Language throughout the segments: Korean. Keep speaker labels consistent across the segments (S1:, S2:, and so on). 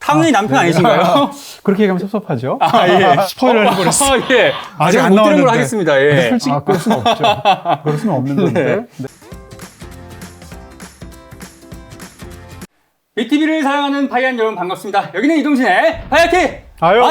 S1: 상의 남편 아니신가요?
S2: 그렇게 얘기하면 섭섭하죠.
S1: 예.
S2: 스포일러를 해버렸어.
S1: 예.
S2: 아직 안
S1: 못 들은 걸
S2: 나왔는데.
S1: 하겠습니다. 예.
S2: 솔직히 그럴 수는 없죠. 그럴 수는 없는 건데. 네.
S1: BTV를 사랑하는 바이안 여러분 반갑습니다. 여기는 이동진의 바이아키
S2: 아유.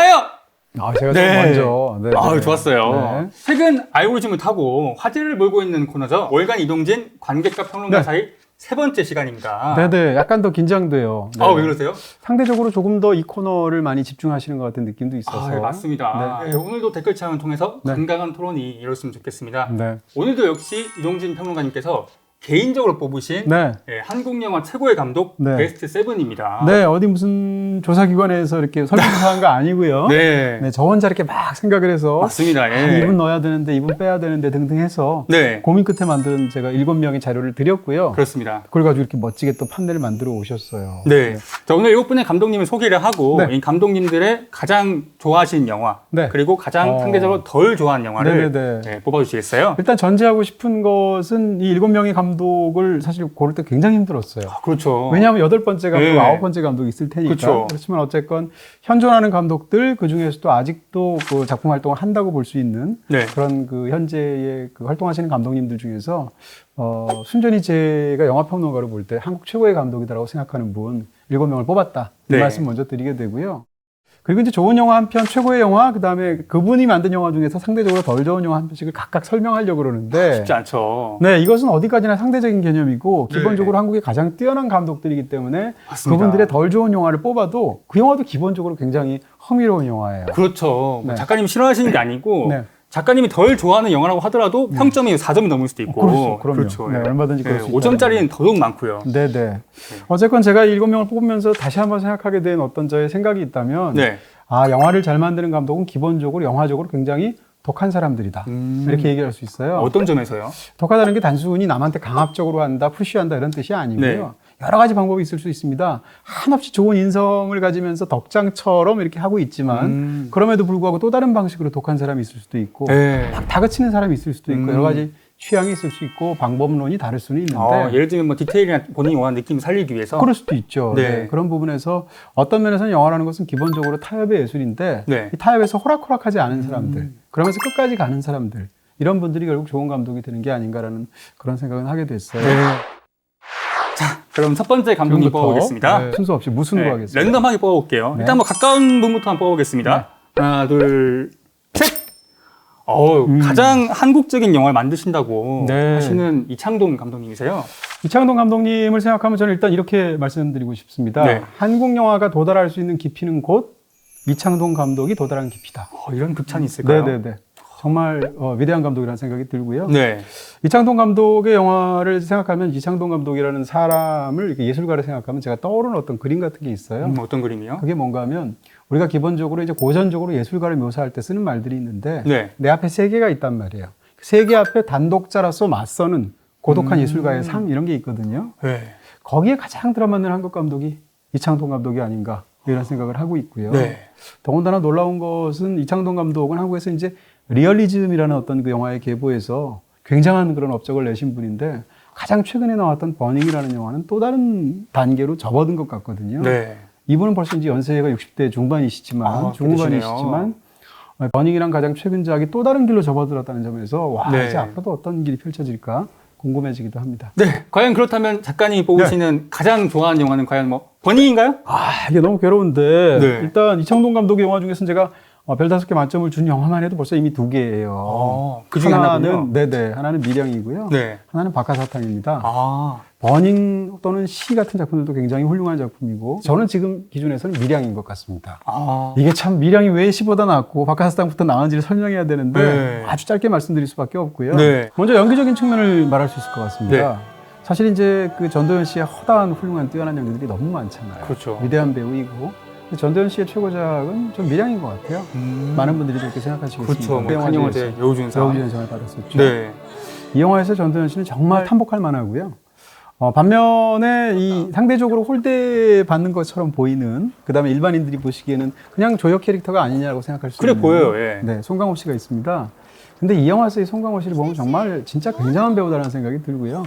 S2: 제가
S1: 네.
S2: 좀 먼저. 네,
S1: 아유,
S2: 네.
S1: 좋았어요.
S2: 네.
S1: 최근 알고리즘을 타고 화제를 몰고 있는 코너죠. 월간 이동진 관객과 평론가
S2: 네.
S1: 사이 세 번째 시간입니다.
S2: 네네. 약간 더 긴장돼요. 네.
S1: 왜 그러세요?
S2: 상대적으로 조금 더 이 코너를 많이 집중하시는 것 같은 느낌도 있어서.
S1: 예, 맞습니다.
S2: 네.
S1: 네, 오늘도 댓글창을 통해서
S2: 네.
S1: 건강한 토론이 이뤘으면 좋겠습니다.
S2: 네.
S1: 오늘도 역시 이동진 평론가님께서 개인적으로 뽑으신
S2: 네.
S1: 한국 영화 최고의 감독
S2: 네.
S1: 베스트 7입니다.
S2: 네. 어디 무슨 조사기관에서 이렇게 설문조사한 거 아니고요.
S1: 네.
S2: 네. 저 혼자 이렇게 막 생각을 해서.
S1: 맞습니다. 예.
S2: 이분 넣어야 되는데, 이분 빼야 되는데 등등 해서.
S1: 네.
S2: 고민 끝에 만든 제가 7명의 자료를 드렸고요.
S1: 그렇습니다.
S2: 그걸 가지고 이렇게 멋지게 또 판넬을 만들어 오셨어요.
S1: 네. 자, 오늘 7분의 감독님을 소개를 하고
S2: 네.
S1: 이 감독님들의 가장 좋아하시는 영화
S2: 네.
S1: 그리고 가장 상대적으로 덜 좋아하는 영화를
S2: 네네네.
S1: 뽑아주시겠어요?
S2: 일단 전제하고 싶은 것은 이 7명의 감독을 사실 고를 때 굉장히 힘들었어요.
S1: 그렇죠.
S2: 왜냐하면 8번째 감독,
S1: 네.
S2: 9번째 감독이 있을 테니까.
S1: 그렇죠.
S2: 그렇지만 어쨌건 현존하는 감독들, 그 중에서도 아직도 그 작품 활동을 한다고 볼 수 있는
S1: 네.
S2: 그런 그 현재의 그 활동하시는 감독님들 중에서 순전히 제가 영화평론가로 볼 때 한국 최고의 감독이다라고 생각하는 분 7명을 뽑았다. 이
S1: 네.
S2: 말씀 먼저 드리게 되고요. 그리고 이제 좋은 영화 한 편, 최고의 영화, 그 다음에 그분이 만든 영화 중에서 상대적으로 덜 좋은 영화 한 편씩을 각각 설명하려고 그러는데.
S1: 쉽지 않죠.
S2: 네, 이것은 어디까지나 상대적인 개념이고,
S1: 네.
S2: 기본적으로 한국의 가장 뛰어난 감독들이기 때문에
S1: 맞습니다.
S2: 그분들의 덜 좋은 영화를 뽑아도 그 영화도 기본적으로 굉장히 흥미로운 영화예요.
S1: 그렇죠.
S2: 네.
S1: 작가님 싫어하시는 게 아니고
S2: 네.
S1: 작가님이 덜 좋아하는 영화라고 하더라도 평점이 4점 넘을 수도 있고.
S2: 그럼요.
S1: 그렇죠.
S2: 네, 얼마든지 그럴 수 있다.
S1: 5점짜리는 더더욱 많고요.
S2: 네네. 어쨌건 제가 7명을 뽑으면서 다시 한번 생각하게 된 어떤 저의 생각이 있다면,
S1: 네.
S2: 영화를 잘 만드는 감독은 기본적으로 영화적으로 굉장히 독한 사람들이다. 이렇게 얘기할 수 있어요.
S1: 어떤 점에서요?
S2: 독하다는 게 단순히 남한테 강압적으로 한다, 푸시한다 이런 뜻이 아니고요.
S1: 네.
S2: 여러 가지 방법이 있을 수 있습니다. 한없이 좋은 인성을 가지면서 덕장처럼 이렇게 하고 있지만 그럼에도 불구하고 또 다른 방식으로 독한 사람이 있을 수도 있고
S1: 네.
S2: 막 다그치는 사람이 있을 수도 있고 여러 가지 취향이 있을 수 있고 방법론이 다를 수는 있는데
S1: 예를 들면 뭐 디테일이나 본인이 원하는 느낌을 살리기 위해서
S2: 그럴 수도 있죠.
S1: 네.
S2: 네. 그런 부분에서 어떤 면에서는 영화라는 것은 기본적으로 타협의 예술인데
S1: 네.
S2: 이 타협에서 호락호락하지 않은 사람들 그러면서 끝까지 가는 사람들 이런 분들이 결국 좋은 감독이 되는 게 아닌가라는 그런 생각은 하게 됐어요.
S1: 네. 자, 그럼 첫 번째 감독님
S2: 지금부터,
S1: 뽑아보겠습니다.
S2: 네, 순서 없이 무순으로
S1: 네,
S2: 하겠습니다.
S1: 랜덤하게 뽑아볼게요.
S2: 네.
S1: 일단 뭐 가까운 분부터 한번 뽑아보겠습니다. 하나, 둘, 셋! 가장 한국적인 영화를 만드신다고
S2: 네.
S1: 하시는 이창동 감독님이세요.
S2: 이창동 감독님을 생각하면 저는 일단 이렇게 말씀드리고 싶습니다.
S1: 네.
S2: 한국 영화가 도달할 수 있는 깊이는 곧 이창동 감독이 도달한 깊이다.
S1: 이런 극찬이 있을까요?
S2: 네네네. 정말 위대한 감독이라는 생각이 들고요.
S1: 네.
S2: 이창동 감독의 영화를 생각하면 이창동 감독이라는 사람을 이렇게 예술가를 생각하면 제가 떠오르는 어떤 그림 같은 게 있어요.
S1: 어떤 그림이요?
S2: 그게 뭔가 하면 우리가 기본적으로 이제 고전적으로 예술가를 묘사할 때 쓰는 말들이 있는데
S1: 네.
S2: 내 앞에 세계가 있단 말이에요. 세계 앞에 단독자로서 맞서는 고독한 예술가의 삶 이런 게 있거든요.
S1: 네.
S2: 거기에 가장 들어맞는 한국 감독이 이창동 감독이 아닌가 이런 생각을 하고 있고요.
S1: 네.
S2: 더군다나 놀라운 것은 이창동 감독은 한국에서 이제 리얼리즘이라는 어떤 그 영화의 계보에서 굉장한 그런 업적을 내신 분인데 가장 최근에 나왔던 버닝이라는 영화는 또 다른 단계로 접어든 것 같거든요.
S1: 네.
S2: 이분은 벌써 이제 연세가 60대 중반이시지만 중후반이시지만 버닝이랑 가장 최근작이 또 다른 길로 접어들었다는 점에서 와
S1: 네.
S2: 이제 앞으로도 어떤 길이 펼쳐질까 궁금해지기도 합니다.
S1: 네. 과연 그렇다면 작가님이 뽑으시는 가장 좋아하는 영화는 과연 뭐 버닝인가요?
S2: 이게 너무 괴로운데
S1: 네.
S2: 일단 이창동 감독의 영화 중에서는 제가 별 5개 만점을 준 영화만 해도 벌써 이미 2개예요.
S1: 그 중에 하나군요.
S2: 하나는 미량이고요.
S1: 네.
S2: 하나는 박하사탕입니다.
S1: 아.
S2: 버닝 또는 시 같은 작품들도 굉장히 훌륭한 작품이고 저는 지금 기준에서는 미량인 것 같습니다. 이게 참 미량이 왜 시보다 낫고 박하사탕부터 나은지를 설명해야 되는데
S1: 네.
S2: 아주 짧게 말씀드릴 수밖에 없고요.
S1: 네.
S2: 먼저 연기적인 측면을 말할 수 있을 것 같습니다.
S1: 네.
S2: 사실 이제 그 전도연 씨의 허다한 훌륭한 뛰어난 연기들이 너무 많잖아요.
S1: 그렇죠.
S2: 위대한 배우이고 전도연 씨의 최고작은 좀 미량인 것 같아요. 많은 분들이 그렇게 생각하시겠습니다.
S1: 그렇죠. 뭐 한영화제 여우준상.
S2: 여우준상을 받았었죠.
S1: 네.
S2: 이 영화에서 전도연 씨는 정말 탐복할 만하고요. 반면에 이 상대적으로 홀대받는 것처럼 보이는 그다음에 일반인들이 보시기에는 그냥 조역 캐릭터가 아니냐고 생각할 수
S1: 그래
S2: 있는
S1: 보여요. 예.
S2: 네, 송강호 씨가 있습니다. 근데 이 영화에서의 송강호 씨를 보면 정말 진짜 굉장한 배우다라는 생각이 들고요.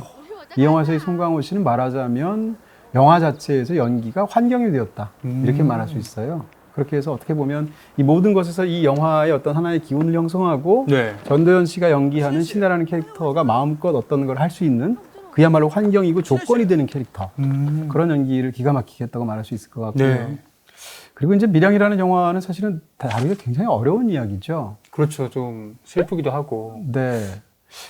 S2: 이 영화에서의 송강호 씨는 말하자면 영화 자체에서 연기가 환경이 되었다. 이렇게 말할 수 있어요. 그렇게 해서 어떻게 보면 이 모든 것에서 이 영화의 어떤 하나의 기운을 형성하고
S1: 네.
S2: 전도연 씨가 연기하는 신혜라는 캐릭터가 마음껏 어떤 걸 할 수 있는 그야말로 환경이고 조건이 되는 캐릭터. 그런 연기를 기가 막히게 했다고 말할 수 있을 것 같고요.
S1: 네.
S2: 그리고 이제 밀양이라는 영화는 사실은 다루기가 굉장히 어려운 이야기죠.
S1: 그렇죠. 좀 슬프기도 하고.
S2: 네.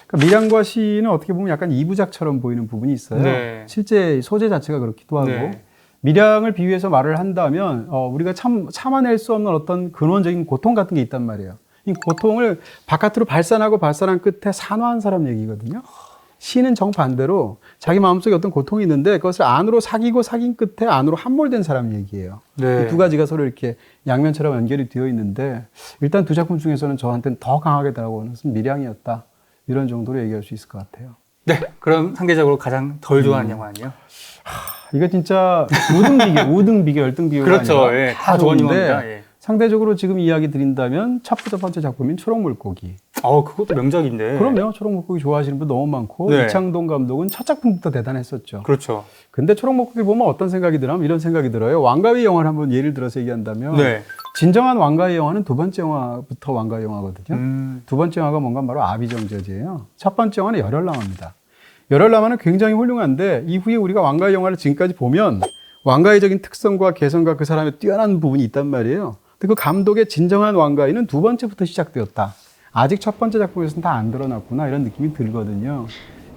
S2: 그러니까 밀양과 시는 어떻게 보면 약간 이부작처럼 보이는 부분이 있어요.
S1: 네.
S2: 실제 소재 자체가 그렇기도 하고.
S1: 네.
S2: 밀양을 비유해서 말을 한다면 우리가 참아낼 수 없는 어떤 근원적인 고통 같은 게 있단 말이에요. 이 고통을 바깥으로 발산하고 발산한 끝에 산화한 사람 얘기거든요. 시는 정반대로 자기 마음속에 어떤 고통이 있는데 그것을 안으로 사귀고 사귄 끝에 안으로 함몰된 사람 얘기예요.
S1: 네.
S2: 이 두 가지가 서로 이렇게 양면처럼 연결이 되어 있는데 일단 두 작품 중에서는 저한테는 더 강하게 다가오는 것은 밀양이었다. 이런 정도로 얘기할 수 있을 것 같아요.
S1: 네. 그럼 상대적으로 가장 덜 좋아하는 영화는요?
S2: 이거 진짜 우등 비교, 열등 비교가
S1: 그렇죠.
S2: 아니라
S1: 예. 다 좋은 영화입니다. 예.
S2: 상대적으로 지금 이야기 드린다면 첫 번째 작품인 초록물고기.
S1: 그것도 명작인데.
S2: 그럼요. 초록물고기 좋아하시는 분 너무 많고
S1: 네.
S2: 이창동 감독은 첫 작품부터 대단했었죠.
S1: 그렇죠.
S2: 근데 초록물고기 보면 어떤 생각이 드냐면 이런 생각이 들어요. 왕가위 영화를 한번 예를 들어서 얘기한다면
S1: 네.
S2: 진정한 왕가위 영화는 두 번째 영화부터 왕가위 영화거든요. 두 번째 영화가 뭔가 바로 아비정저지예요. 첫 번째 영화는 열혈남화입니다. 열혈남화는 굉장히 훌륭한데 이후에 우리가 왕가위 영화를 지금까지 보면 왕가위적인 특성과 개성과 그 사람의 뛰어난 부분이 있단 말이에요. 근데 그 감독의 진정한 왕가위는 두 번째부터 시작되었다. 아직 첫 번째 작품에서는 다 안 드러났구나 이런 느낌이 들거든요.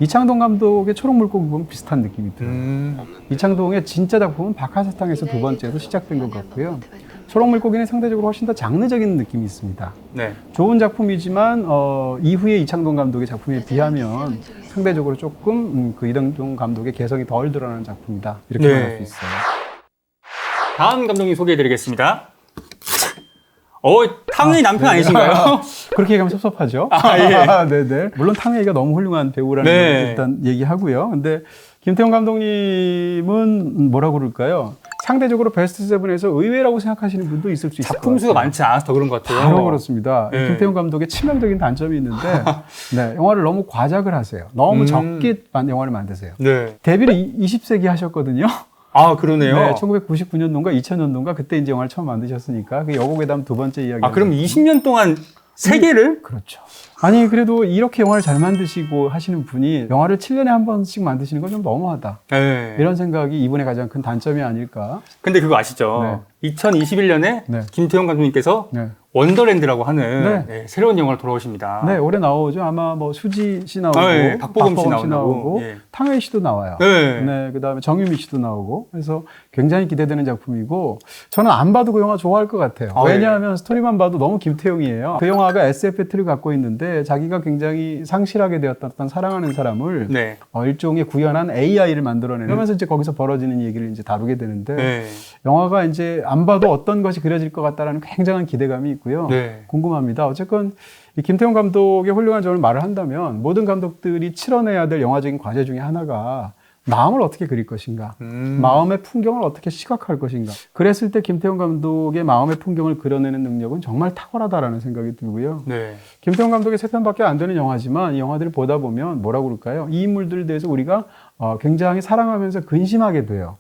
S2: 이창동 감독의 초록물고기 보면 비슷한 느낌이 들어요. 이창동의 진짜 작품은 박하사탕에서 두 번째로 시작된 것 같고요. 초록물고기는 상대적으로 훨씬 더 장르적인 느낌이 있습니다.
S1: 네.
S2: 좋은 작품이지만 이후에 이창동 감독의 작품에 비하면 상대적으로 조금 그 이창동 감독의 개성이 덜 드러나는 작품이다. 이렇게
S1: 네.
S2: 말할 수 있어요.
S1: 다음 감독님 소개해드리겠습니다. 탕웨이 남편 아니신가요?
S2: 그렇게 얘기하면 섭섭하죠.
S1: 예.
S2: 네네. 물론 탕웨이가 너무 훌륭한 배우라는
S1: 네.
S2: 걸 일단 얘기하고요. 근데 김태형 감독님은 뭐라고 그럴까요? 상대적으로 베스트 세븐에서 의외라고 생각하시는 분도 있을 수 있을 것 같아요.
S1: 작품 수가 많지 않아서 더 그런 것 같아요.
S2: 바로 그렇습니다.
S1: 네.
S2: 김태형 감독의 치명적인 단점이 있는데 네, 영화를 너무 과작을 하세요. 너무 적게 영화를 만드세요.
S1: 네.
S2: 데뷔를 20세기 하셨거든요.
S1: 그러네요.
S2: 네, 1999년도인가 2000년도인가 그때 이제 영화를 처음 만드셨으니까 그 여고괴담 두 번째 이야기.
S1: 그럼 20년 동안 세 개를?
S2: 그렇죠. 아니 그래도 이렇게 영화를 잘 만드시고 하시는 분이 영화를 7년에 한 번씩 만드시는 건 좀 너무하다.
S1: 네.
S2: 이런 생각이 이분의 가장 큰 단점이 아닐까.
S1: 근데 그거 아시죠? 2021년에
S2: 네.
S1: 김태형 감독님께서
S2: 네.
S1: 원더랜드라고 하는 새로운 영화로 돌아오십니다.
S2: 네, 올해 나오죠. 아마 뭐 수지 씨 나오고,
S1: 네, 박보검 씨
S2: 나오고,
S1: 나오고, 예.
S2: 탕웨이 씨도 나와요.
S1: 네.
S2: 네, 그다음에 정유미 씨도 나오고, 그래서 굉장히 기대되는 작품이고, 저는 안 봐도 그 영화 좋아할 것 같아요. 왜냐하면 스토리만 봐도 너무 김태형이에요. 그 영화가 SF의 틀을 갖고 있는데, 자기가 굉장히 상실하게 되었던 어떤 사랑하는 사람을
S1: 네.
S2: 일종의 구현한 AI를 만들어내는. 그러면서 이제 거기서 벌어지는 얘기를 이제 다루게 되는데,
S1: 네.
S2: 영화가 이제 안 봐도 어떤 것이 그려질 것 같다라는 굉장한 기대감이 있고요.
S1: 네.
S2: 궁금합니다. 어쨌건 이 김태형 감독의 훌륭한 점을 말을 한다면 모든 감독들이 치러내야 될 영화적인 과제 중에 하나가 마음을 어떻게 그릴 것인가, 마음의 풍경을 어떻게 시각할 것인가. 그랬을 때 김태형 감독의 마음의 풍경을 그려내는 능력은 정말 탁월하다라는 생각이 들고요.
S1: 네.
S2: 김태형 감독의 3편밖에 안 되는 영화지만 이 영화들을 보다 보면 뭐라고 그럴까요? 이 인물들에 대해서 우리가 굉장히 사랑하면서 근심하게 돼요.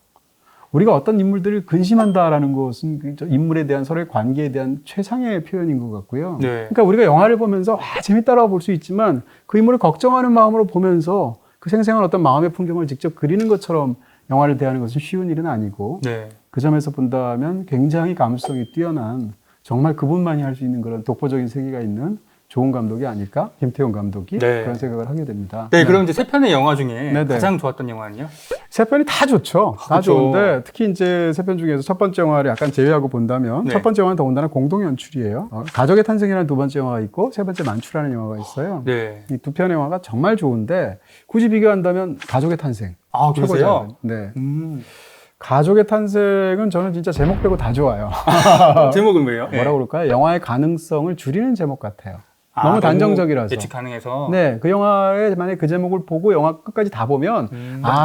S2: 우리가 어떤 인물들을 근심한다라는 것은 그 인물에 대한 서로의 관계에 대한 최상의 표현인 것 같고요.
S1: 네.
S2: 그러니까 우리가 영화를 보면서 재밌다라고 볼 수 있지만 그 인물을 걱정하는 마음으로 보면서 그 생생한 어떤 마음의 풍경을 직접 그리는 것처럼 영화를 대하는 것은 쉬운 일은 아니고
S1: 네.
S2: 그 점에서 본다면 굉장히 감수성이 뛰어난 정말 그분만이 할 수 있는 그런 독보적인 세계가 있는 좋은 감독이 아닐까? 김태형 감독이 그런 생각을 하게 됩니다.
S1: 네, 그럼 이제 세 편의 영화 중에
S2: 네네.
S1: 가장 좋았던 영화는요?
S2: 세 편이 다 좋죠. 다
S1: 그렇죠.
S2: 좋은데 특히 이제 세 편 중에서 첫 번째 영화를 약간 제외하고 본다면 첫 번째 영화는 더군다나 공동 연출이에요. 가족의 탄생이라는 두 번째 영화가 있고 세 번째 만추라는 영화가 있어요.
S1: 네.
S2: 이 두 편의 영화가 정말 좋은데 굳이 비교한다면 가족의 탄생
S1: 그러세요?
S2: 네. 가족의 탄생은 저는 진짜 제목 빼고 다 좋아요.
S1: 제목은 왜요?
S2: 뭐라고 그럴까요? 영화의 가능성을 줄이는 제목 같아요. 너무 단정적이라서.
S1: 예측 가능해서.
S2: 네, 그 영화에 만약에 그 제목을 보고 영화 끝까지 다 보면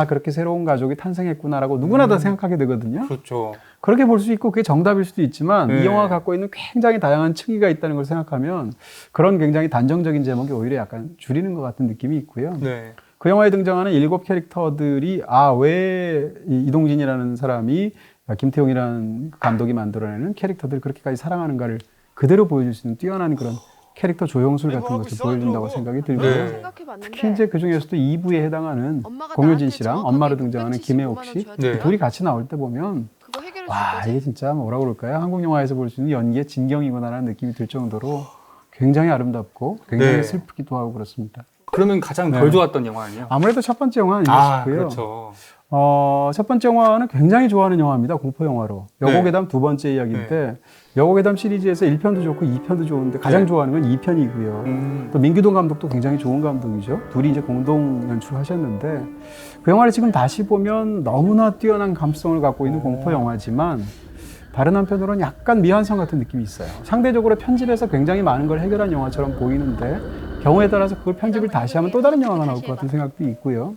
S2: 그렇게 새로운 가족이 탄생했구나라고 누구나 다 생각하게 되거든요.
S1: 그렇죠.
S2: 그렇게 볼 수 있고 그게 정답일 수도 있지만 이 영화가 갖고 있는 굉장히 다양한 층위가 있다는 걸 생각하면 그런 굉장히 단정적인 제목이 오히려 약간 줄이는 것 같은 느낌이 있고요.
S1: 네.
S2: 그 영화에 등장하는 7 캐릭터들이 왜 이동진이라는 사람이 김태용이라는 감독이 만들어내는 캐릭터들 그렇게까지 사랑하는가를 그대로 보여줄 수 있는 뛰어난 그런 캐릭터 조형술 같은 것을 보여준다고 생각이 들고요.
S1: 네.
S2: 특히 이제 그 중에서도 2부에 해당하는 공효진 씨랑 엄마로 등장하는 김혜옥 씨
S1: 네.
S2: 둘이 같이 나올 때 보면 와 이게 진짜 뭐라 그럴까요? 한국 영화에서 볼 수 있는 연기의 진경이구나라는 느낌이 들 정도로 굉장히 아름답고 굉장히
S1: 네.
S2: 슬프기도 하고 그렇습니다.
S1: 그러면 가장 덜 좋았던 영화는요?
S2: 아무래도 첫 번째 영화 아닌가 싶고요.
S1: 그렇죠.
S2: 첫 번째 영화는 굉장히 좋아하는 영화입니다. 공포 영화로. 여고괴담 두 번째 이야기인데 여고괴담 시리즈에서 1편도 좋고 2편도 좋은데 가장 좋아하는 건 2편이고요. 또 민규동 감독도 굉장히 좋은 감독이죠. 둘이 이제 공동 연출하셨는데 그 영화를 지금 다시 보면 너무나 뛰어난 감성을 갖고 있는 공포 영화지만 다른 한편으로는 약간 미완성 같은 느낌이 있어요. 상대적으로 편집해서 굉장히 많은 걸 해결한 영화처럼 보이는데 경우에 따라서 그걸 편집을 다시 하면 또 다른 영화가 나올 것 같은 생각도 있고요.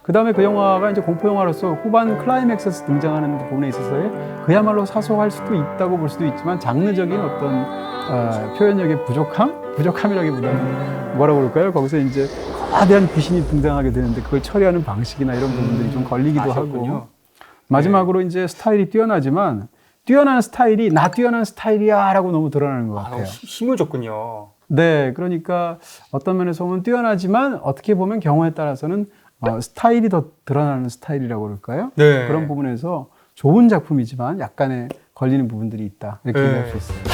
S2: 그 다음에 그 영화가 이제 공포 영화로서 후반 클라이맥스에서 등장하는 부분에 있어서의 그야말로 사소할 수도 있다고 볼 수도 있지만 장르적인 어떤 표현력의 부족함이라기보다는 뭐라고 그럴까요? 거기서 이제 거대한 귀신이 등장하게 되는데 그걸 처리하는 방식이나 이런 부분들이 좀 걸리기도 하고 마지막으로 이제 스타일이 뛰어나지만 뛰어난 스타일이 나 뛰어난 스타일이야 라고 너무 드러나는 것 같아요.
S1: 힘을 줬군요.
S2: 네, 그러니까 어떤 면에서 보면 뛰어나지만 어떻게 보면 경우에 따라서는 스타일이 더 드러나는 스타일이라고 그럴까요?
S1: 네.
S2: 그런 부분에서 좋은 작품이지만 약간의 걸리는 부분들이 있다. 이렇게 얘기할 수 있습니다.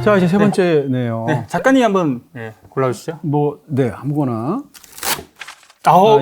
S2: 자, 이제 세 번째네요.
S1: 네, 작가님 한번 골라주시죠.
S2: 아무거나.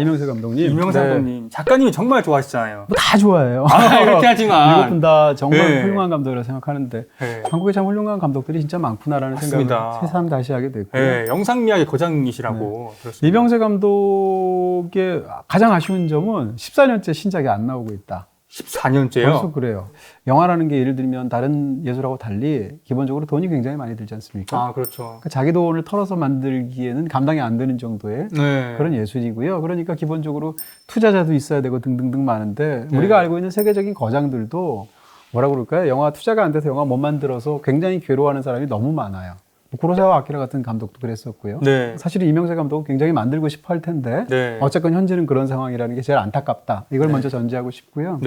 S2: 이명세 감독님.
S1: 이명세 감독님. 작가님이 정말 좋아하시잖아요.
S2: 다 좋아해요.
S1: 그렇게 하지만.
S2: 7분 다 정말 훌륭한 감독이라고 생각하는데
S1: 네.
S2: 한국에 참 훌륭한 감독들이 진짜 많구나라는
S1: 맞습니다.
S2: 생각을 새삼 다시 하게 됐고요.
S1: 네, 영상미학의 거장이시라고 들었습니다.
S2: 이명세 감독의 가장 아쉬운 점은 14년째 신작이 안 나오고 있다.
S1: 14년째요?
S2: 벌써 그래요. 영화라는 게 예를 들면 다른 예술하고 달리 기본적으로 돈이 굉장히 많이 들지 않습니까?
S1: 그렇죠.
S2: 그러니까 자기 돈을 털어서 만들기에는 감당이 안 되는 정도의 그런 예술이고요. 그러니까 기본적으로 투자자도 있어야 되고 등등등 많은데 우리가 알고 있는 세계적인 거장들도 뭐라고 그럴까요? 영화 투자가 안 돼서 영화 못 만들어서 굉장히 괴로워하는 사람이 너무 많아요. 구로사와 아키라 같은 감독도 그랬었고요. 사실은 이명세 감독은 굉장히 만들고 싶어 할 텐데 어쨌건 현재는 그런 상황이라는 게 제일 안타깝다. 이걸 먼저 전제하고 싶고요.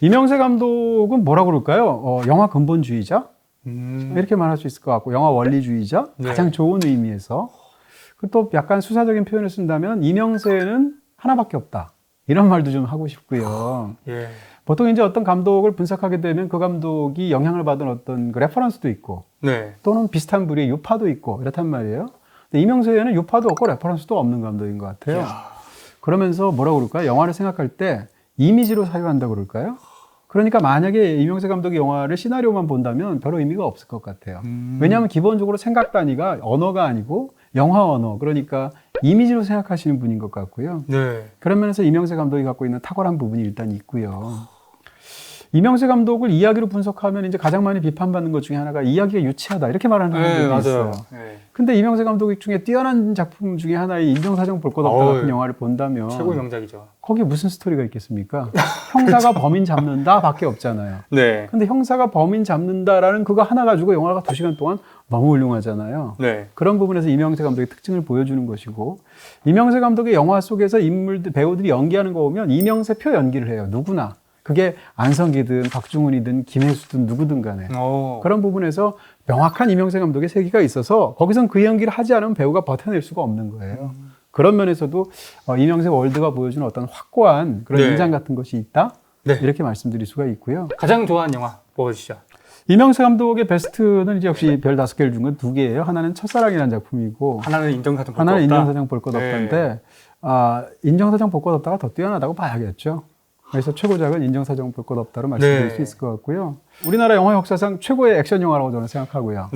S2: 이명세 감독은 뭐라고 그럴까요? 영화 근본주의자? 이렇게 말할 수 있을 것 같고 영화 원리주의자? 가장 좋은 의미에서 또 약간 수사적인 표현을 쓴다면 이명세는 하나밖에 없다. 이런 말도 좀 하고 싶고요. 보통 이제 어떤 감독을 분석하게 되면 그 감독이 영향을 받은 어떤 그 레퍼런스도 있고 또는 비슷한 부류의 유파도 있고 이렇단 말이에요. 근데 이명세는 유파도 없고 레퍼런스도 없는 감독인 것 같아요. 그러면서 뭐라고 그럴까요? 영화를 생각할 때 이미지로 사유한다고 그럴까요? 그러니까 만약에 이명세 감독의 영화를 시나리오만 본다면 별로 의미가 없을 것 같아요. 왜냐하면 기본적으로 생각 단위가 언어가 아니고 영화 언어, 그러니까 이미지로 생각하시는 분인 것 같고요. 그런 면에서 이명세 감독이 갖고 있는 탁월한 부분이 일단 있고요. 이명세 감독을 이야기로 분석하면 이제 가장 많이 비판받는 것 중에 하나가 이야기가 유치하다 이렇게 말하는 분들이 있어요. 근데 이명세 감독 중에 뛰어난 작품 중에 하나의 인정사정 볼 것 없다 같은 영화를 본다면
S1: 최고의 명작이죠.
S2: 거기에 무슨 스토리가 있겠습니까? 형사가 범인 잡는다 밖에 없잖아요. 근데 형사가 범인 잡는다라는 그거 하나 가지고 영화가 2시간 동안 너무 훌륭하잖아요. 그런 부분에서 이명세 감독의 특징을 보여주는 것이고 이명세 감독의 영화 속에서 인물들, 배우들이 연기하는 거 보면 이명세표 연기를 해요. 누구나. 그게 안성기든 박중훈이든 김혜수든 누구든 간에 그런 부분에서 명확한 이명세 감독의 세계가 있어서 거기선 그 연기를 하지 않으면 배우가 버텨낼 수가 없는 거예요. 그런 면에서도 이명세 월드가 보여주는 어떤 확고한 그런 인상 같은 것이 있다 이렇게 말씀드릴 수가 있고요.
S1: 가장 좋아하는 영화 뽑아주시죠.
S2: 이명세 감독의 베스트는 이제 역시 별 5개를 준 건 2개예요. 하나는 첫사랑이라는 작품이고
S1: 하나는 인정사정
S2: 볼 것 없다인데 인정사정 볼 것 없다가 더 뛰어나다고 봐야겠죠. 그래서 최고작은 인정사정 볼 것 없다로 말씀드릴 수 있을 것 같고요. 우리나라 영화 역사상 최고의 액션 영화라고 저는 생각하고요.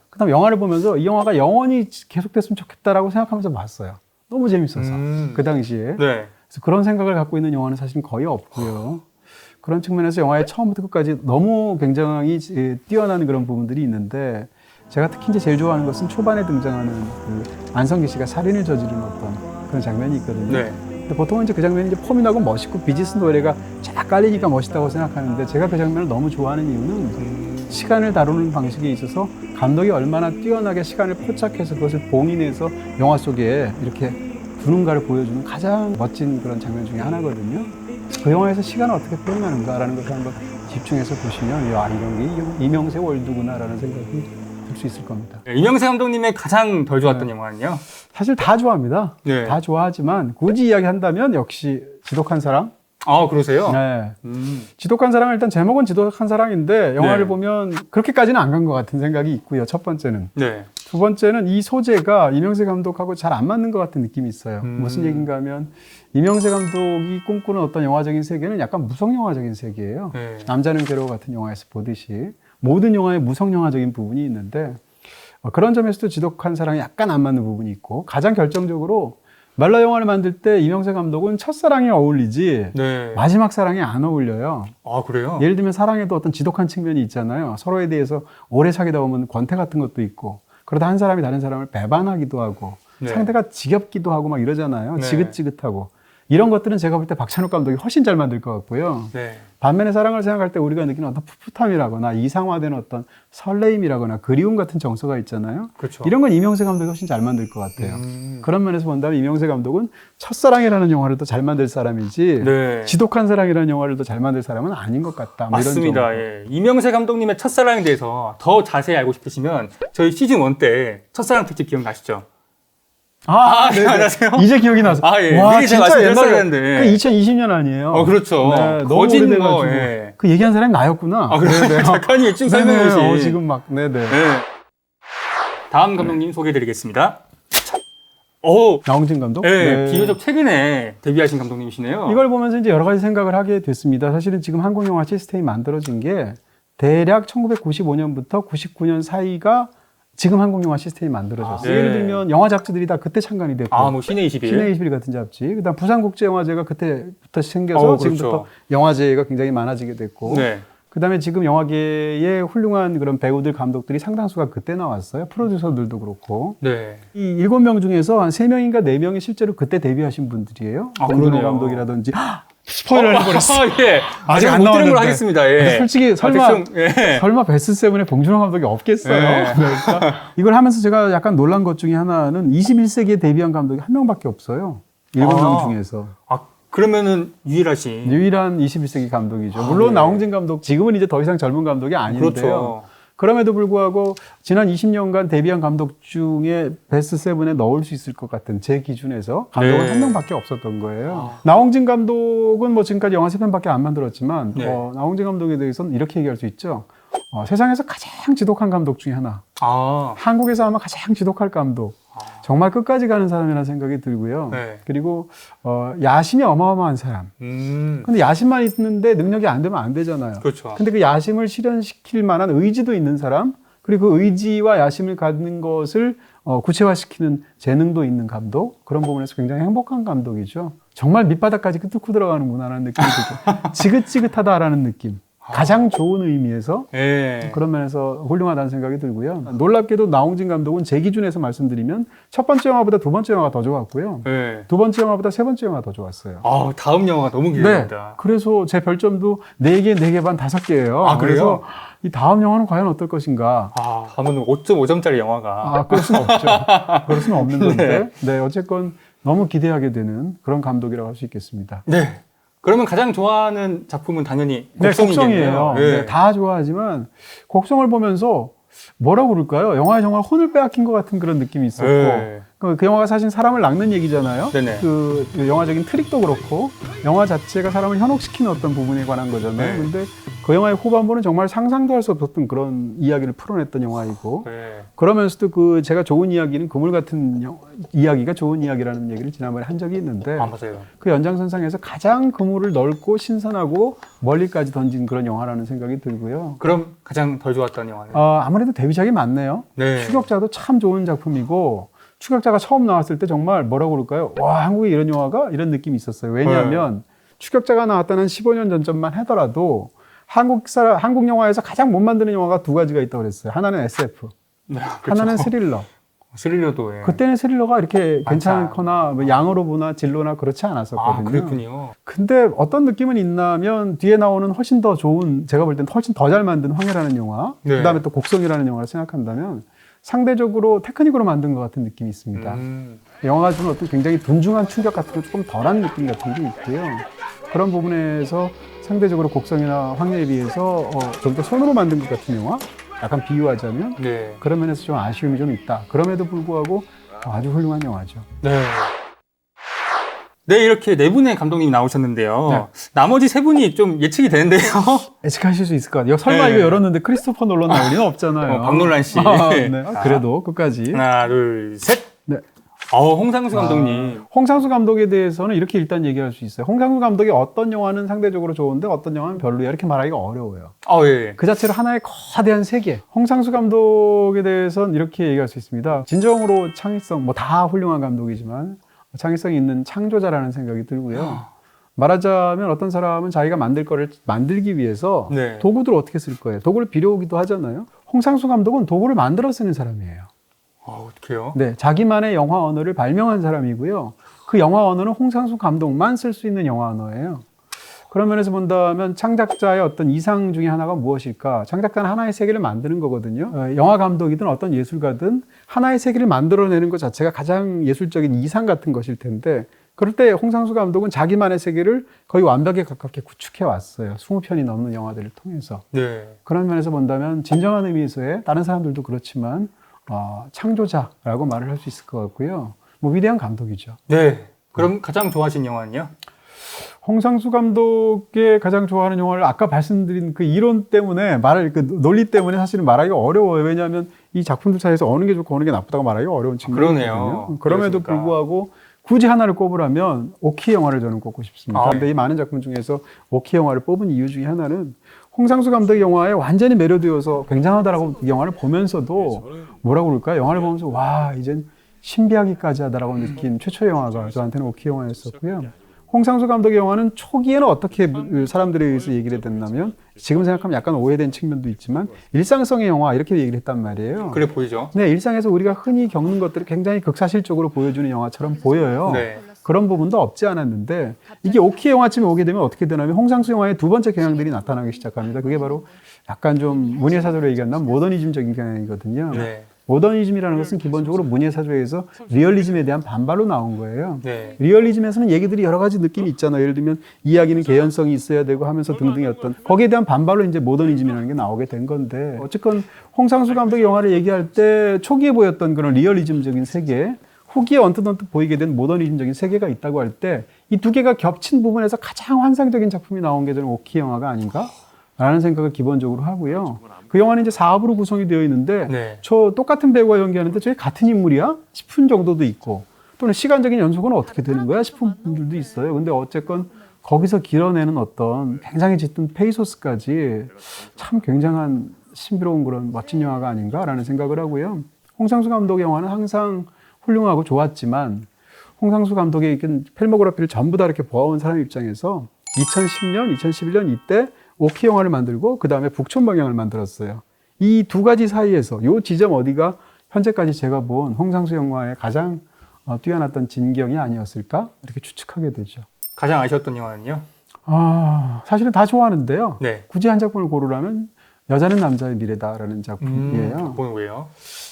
S2: 그다음 영화를 보면서 이 영화가 영원히 계속됐으면 좋겠다라고 생각하면서 봤어요. 너무 재밌어서 그 당시에. 그래서 그런 생각을 갖고 있는 영화는 사실 거의 없고요. 그런 측면에서 영화의 처음부터 끝까지 너무 굉장히 뛰어난 그런 부분들이 있는데 제가 특히 이제 제일 좋아하는 것은 초반에 등장하는 그 안성기 씨가 살인을 저지르는 어떤 그런 장면이 있거든요. 근데 보통은 이제 그 장면이 이제 폼이 나고 멋있고 비지스 노래가 쫙 깔리니까 멋있다고 생각하는데 제가 그 장면을 너무 좋아하는 이유는 시간을 다루는 방식에 있어서 감독이 얼마나 뛰어나게 시간을 포착해서 그것을 봉인해서 영화 속에 이렇게 두는가를 보여주는 가장 멋진 그런 장면 중에 하나거든요. 그 영화에서 시간을 어떻게 표현하는가라는 것을 한번 집중해서 보시면 야, 이런 게 이명세 월드구나라는 생각이 들 수 있을 겁니다.
S1: 네, 이명세 감독님의 가장 덜 좋았던 영화는요?
S2: 사실 다 좋아합니다.
S1: 네.
S2: 다 좋아하지만 굳이 이야기한다면 역시 지독한 사랑.
S1: 아, 그러세요?
S2: 네. 지독한 사랑, 일단 제목은 지독한 사랑인데 영화를
S1: 네.
S2: 보면 그렇게까지는 안 간 것 같은 생각이 있고요. 첫 번째는.
S1: 네.
S2: 두 번째는 이 소재가 이명세 감독하고 잘 안 맞는 것 같은 느낌이 있어요. 무슨 얘기인가 하면 이명세 감독이 꿈꾸는 어떤 영화적인 세계는 약간 무성영화적인 세계예요.
S1: 네.
S2: 남자는 괴로워 같은 영화에서 보듯이 모든 영화에 무성영화적인 부분이 있는데 그런 점에서도 지독한 사랑이 약간 안 맞는 부분이 있고 가장 결정적으로 말라 영화를 만들 때 이명세 감독은 첫사랑에 어울리지
S1: 네.
S2: 마지막 사랑에 안 어울려요.
S1: 아, 그래요?
S2: 예를 들면 사랑에도 어떤 지독한 측면이 있잖아요. 서로에 대해서 오래 사귀다 보면 권태 같은 것도 있고 그러다 한 사람이 다른 사람을 배반하기도 하고
S1: 네.
S2: 상대가 지겹기도 하고 막 이러잖아요.
S1: 네.
S2: 지긋지긋하고. 이런 것들은 제가 볼 때 박찬욱 감독이 훨씬 잘 만들 것 같고요.
S1: 네.
S2: 반면에 사랑을 생각할 때 우리가 느끼는 어떤 풋풋함이라거나 이상화된 어떤 설레임이라거나 그리움 같은 정서가 있잖아요.
S1: 그렇죠.
S2: 이런 건 이명세 감독이 훨씬 잘 만들 것 같아요. 그런 면에서 본다면 이명세 감독은 첫사랑이라는 영화를 더 잘 만들 사람이지
S1: 네.
S2: 지독한 사랑이라는 영화를 더 잘 만들 사람은 아닌 것 같다. 뭐 이런
S1: 맞습니다.
S2: 정도.
S1: 예. 이명세 감독님의 첫사랑에 대해서 더 자세히 알고 싶으시면 저희 시즌 1 때 첫사랑 특집 기억나시죠?
S2: 네,
S1: 안녕하세요.
S2: 이제 기억이 나서.
S1: 아, 예.
S2: 와,
S1: 미리 제가
S2: 진짜
S1: 말씀드렸어야
S2: 옛날에.
S1: 되는데.
S2: 그 2020년 아니에요.
S1: 그렇죠.
S2: 네, 너무
S1: 거진
S2: 오래돼가지고.
S1: 뭐, 예.
S2: 그 얘기한 사람이 나였구나.
S1: 아, 그래요? 작가님이 쭉
S2: 네네.
S1: 설명해 주신.
S2: 지금 막, 네네.
S1: 네. 다음 감독님 소개해드리겠습니다. 오,
S2: 나홍진 감독?
S1: 네,
S2: 네.
S1: 비교적 최근에 데뷔하신 감독님이시네요.
S2: 이걸 보면서 이제 여러 가지 생각을 하게 됐습니다. 사실은 지금 한국 영화 시스템이 만들어진 게 대략 1995년부터 99년 사이가 지금 한국 영화 시스템이 만들어졌어요.
S1: 네.
S2: 예를 들면 영화 잡지들이 다 그때 창간이 됐고,
S1: 뭐 신의 21.
S2: 신의 21 같은 잡지, 그다음 부산국제영화제가 그때부터 생겨서
S1: 그렇죠.
S2: 지금부터 영화제가 굉장히 많아지게 됐고,
S1: 네.
S2: 그다음에 지금 영화계의 훌륭한 그런 배우들, 감독들이 상당수가 그때 나왔어요. 프로듀서들도 그렇고.
S1: 네.
S2: 이 7명 중에서 한 3명인가 4명이 실제로 그때 데뷔하신 분들이에요. 봉준호
S1: 그러네요.
S2: 감독이라든지. 스포일러를 해버렸어.
S1: 예.
S2: 아직
S1: 제가
S2: 안
S1: 못 들은 걸
S2: 나왔는데.
S1: 하겠습니다. 예.
S2: 솔직히
S1: 예.
S2: 설마 베스트7에 봉준호 감독이 없겠어요.
S1: 네.
S2: 그러니까 이걸 하면서 제가 약간 놀란 것 중에 하나는 21세기에 데뷔한 감독이 한 명밖에 없어요. 7명 중에서.
S1: 그러면은 유일하신.
S2: 유일한 21세기 감독이죠. 물론
S1: 네.
S2: 나홍진 감독, 지금은 이제 더 이상 젊은 감독이 아닌데요.
S1: 그렇죠.
S2: 그럼에도 불구하고 지난 20년간 데뷔한 감독 중에 베스트7에 넣을 수 있을 것 같은 제 기준에서 감독은
S1: 네.
S2: 한 명밖에 없었던 거예요. 나홍진 감독은 뭐 지금까지 영화 3편밖에 안 만들었지만
S1: 네.
S2: 나홍진 감독에 대해서는 이렇게 얘기할 수 있죠. 세상에서 가장 지독한 감독 중에 하나. 한국에서 아마 가장 지독할 감독. 정말 끝까지 가는 사람이라는 생각이 들고요.
S1: 네.
S2: 그리고 야심이 어마어마한 사람. 근데 야심만 있는데 능력이 안 되면 안 되잖아요.
S1: 그렇죠.
S2: 근데 그 야심을 실현시킬 만한 의지도 있는 사람, 그리고 그 의지와 야심을 갖는 것을 구체화시키는 재능도 있는 감독, 그런 부분에서 굉장히 행복한 감독이죠. 정말 밑바닥까지 뚫고 들어가는구나라는 느낌이 들죠. 지긋지긋하다라는 느낌. 가장 좋은 의미에서
S1: 네.
S2: 그런 면에서 훌륭하다는 생각이 들고요. 놀랍게도 나홍진 감독은 제 기준에서 말씀드리면 첫 번째 영화보다 두 번째 영화가 더 좋았고요.
S1: 네.
S2: 두 번째 영화보다 세 번째 영화가 더 좋았어요.
S1: 다음 영화가 너무 기대됩니다.
S2: 그래서 제 별점도 4개, 4개 반, 5개예요.
S1: 그래요?
S2: 그래서 이 다음 영화는 과연 어떨 것인가.
S1: 다음은 5.5점짜리 영화가.
S2: 그럴 수는 없죠. 그럴 수는 없는 건데. 네, 어쨌건 너무 기대하게 되는 그런 감독이라고 할 수 있겠습니다.
S1: 네. 그러면 가장 좋아하는 작품은 당연히
S2: 네,
S1: 곡성이겠네요.
S2: 곡성이에요. 네, 다 좋아하지만 곡성을 보면서 뭐라고 그럴까요? 영화에 정말 혼을 빼앗긴 것 같은 그런 느낌이 있었고
S1: 네.
S2: 그 영화가 사실 사람을 낚는 얘기잖아요.
S1: 네네.
S2: 그 영화적인 트릭도 그렇고 영화 자체가 사람을 현혹시키는 어떤 부분에 관한 거잖아요.
S1: 네.
S2: 근데 그 영화의 후반부는 정말 상상도 할 수 없었던 그런 이야기를 풀어냈던 영화이고
S1: 네.
S2: 그러면서도 그 제가 좋은 이야기는 그물 같은 이야기가 좋은 이야기라는 얘기를 지난번에 한 적이 있는데
S1: 맞아요.
S2: 그 연장선상에서 가장 그물을 넓고 신선하고 멀리까지 던진 그런 영화라는 생각이 들고요.
S1: 그럼 가장 덜 좋았던 영화는?
S2: 아무래도 데뷔작이 많네요.
S1: 네.
S2: 추격자도 참 좋은 작품이고 추격자가 처음 나왔을 때 정말 뭐라고 그럴까요? 와, 한국에 이런 영화가? 이런 느낌이 있었어요. 왜냐하면 추격자가 나왔다는 15년 전쯤만 하더라도 한국 영화에서 가장 못 만드는 영화가 두 가지가 있다고 그랬어요. 하나는 SF,
S1: 네,
S2: 하나는 스릴러.
S1: 스릴러도. 예.
S2: 그때는 스릴러가 이렇게
S1: 맞아.
S2: 괜찮거나 뭐 양으로 보나 진로나 그렇지 않았었거든요.
S1: 그렇군요.
S2: 근데 어떤 느낌은 있나면 뒤에 나오는 훨씬 더 좋은, 제가 볼 땐 훨씬 더 잘 만든 황해라는 영화,
S1: 네.
S2: 그다음에 또 곡성이라는 영화를 생각한다면 상대적으로 테크닉으로 만든 것 같은 느낌이 있습니다. 영화가 주는 어떤 굉장히 둔중한 충격 같은 거 조금 덜한 느낌 같은 게 있고요. 그런 부분에서 상대적으로 곡성이나 황야에 비해서 좀 더 손으로 만든 것 같은 영화? 약간 비유하자면
S1: 네.
S2: 그런 면에서 좀 아쉬움이 좀 있다. 그럼에도 불구하고 아주 훌륭한 영화죠.
S1: 네. 네, 이렇게 네 분의 감독님이 나오셨는데요.
S2: 네.
S1: 나머지 세 분이 좀 예측이 되는데요.
S2: 예측하실 수 있을 것 같아요. 설마
S1: 네.
S2: 이거 열었는데 크리스토퍼 놀란 나올 리는 없잖아요.
S1: 박놀란 씨.
S2: 네.
S1: 자,
S2: 그래도 끝까지.
S1: 하나, 둘, 셋.
S2: 네.
S1: 홍상수 감독님.
S2: 홍상수 감독에 대해서는 이렇게 일단 얘기할 수 있어요. 홍상수 감독이 어떤 영화는 상대적으로 좋은데 어떤 영화는 별로야. 이렇게 말하기가 어려워요.
S1: 예.
S2: 그 자체로 하나의 거대한 세계. 홍상수 감독에 대해서는 이렇게 얘기할 수 있습니다. 진정으로 창의성, 뭐 다 훌륭한 감독이지만 창의성이 있는 창조자라는 생각이 들고요. 말하자면 어떤 사람은 자기가 만들 거를 만들기 위해서
S1: 네.
S2: 도구들을 어떻게 쓸 거예요. 도구를 빌려오기도 하잖아요. 홍상수 감독은 도구를 만들어 쓰는 사람이에요.
S1: 어떡해요?
S2: 네, 자기만의 영화 언어를 발명한 사람이고요. 그 영화 언어는 홍상수 감독만 쓸 수 있는 영화 언어예요. 그런 면에서 본다면 창작자의 어떤 이상 중에 하나가 무엇일까? 창작자는 하나의 세계를 만드는 거거든요. 영화 감독이든 어떤 예술가든 하나의 세계를 만들어내는 것 자체가 가장 예술적인 이상 같은 것일 텐데 그럴 때 홍상수 감독은 자기만의 세계를 거의 완벽에 가깝게 구축해 왔어요. 20편이 넘는 영화들을 통해서.
S1: 네.
S2: 그런 면에서 본다면 진정한 의미에서의 다른 사람들도 그렇지만 창조자라고 말을 할 수 있을 것 같고요. 뭐 위대한 감독이죠.
S1: 네. 그럼 가장 좋아하신 영화는요?
S2: 홍상수 감독의 가장 좋아하는 영화를 아까 말씀드린 그 이론 때문에 그 논리 때문에 사실은 말하기가 어려워요. 왜냐하면 이 작품들 사이에서 어느 게 좋고 어느 게 나쁘다고 말하기가 어려운 측면이거든요.
S1: 그러네요.
S2: 그럼에도
S1: 그러시니까.
S2: 불구하고 굳이 하나를 꼽으라면 오키 영화를 저는 꼽고 싶습니다. 그런데 이 많은 작품 중에서 오키 영화를 뽑은 이유 중에 하나는 홍상수 감독의 영화에 완전히 매료되어서 굉장하다라고 이 영화를 보면서도 뭐라고 그럴까요? 영화를 보면서 와 이젠 신비하기까지 하다라고 느낀 최초의 영화가 저한테는 오키 영화였었고요. 홍상수 감독의 영화는 초기에는 어떻게 사람들에 의해서 얘기를 했냐면 지금 생각하면 약간 오해된 측면도 있지만 일상성의 영화 이렇게 얘기를 했단 말이에요.
S1: 그래 보이죠?
S2: 네, 일상에서 우리가 흔히 겪는 것들을 굉장히 극사실적으로 보여주는 영화처럼 보여요.
S1: 네.
S2: 그런 부분도 없지 않았는데 이게 오키 영화쯤에 오게 되면 어떻게 되냐면 홍상수 영화의 두 번째 경향들이 나타나기 시작합니다. 그게 바로 약간 좀 문예사조로 얘기한다면 모더니즘적인 경향이거든요.
S1: 네.
S2: 모더니즘이라는 것은 기본적으로 문예사조에서 리얼리즘에 대한 반발로 나온 거예요.
S1: 네.
S2: 리얼리즘에서는 얘기들이 여러 가지 느낌이 있잖아요. 예를 들면 이야기는 개연성이 있어야 되고 하면서 등등의 어떤 거기에 대한 반발로 이제 모더니즘이라는 게 나오게 된 건데 어쨌건 홍상수 감독의 영화를 얘기할 때 초기에 보였던 그런 리얼리즘적인 세계 후기에 언뜻 보이게 된 모더니즘적인 세계가 있다고 할 때 이 두 개가 겹친 부분에서 가장 환상적인 작품이 나온 게 저는 오키 영화가 아닌가라는 생각을 기본적으로 하고요. 그 영화는 이제 4부로 구성이 되어 있는데
S1: 네.
S2: 똑같은 배우가 연기하는데 저게 같은 인물이야? 싶은 정도도 있고 또는 시간적인 연속은 어떻게 되는 거야? 싶은 분들도 있어요. 근데 어쨌건 거기서 길어내는 어떤 굉장히 짙은 페이소스까지 참 굉장한 신비로운 그런 멋진 영화가 아닌가라는 생각을 하고요. 홍상수 감독의 영화는 항상 훌륭하고 좋았지만 홍상수 감독의 필모그래피를 전부 다 이렇게 보아온 사람 입장에서 2010년, 2011년 이때 오키 영화를 만들고 그 다음에 북촌방향을 만들었어요. 이 두 가지 사이에서 이 지점 어디가 현재까지 제가 본 홍상수 영화의 가장 뛰어났던 진경이 아니었을까? 이렇게 추측하게 되죠.
S1: 가장 아쉬웠던 영화는요?
S2: 사실은 다 좋아하는데요.
S1: 네.
S2: 굳이 한 작품을 고르라면 여자는 남자의 미래다라는 작품이에요.
S1: 그건 왜요?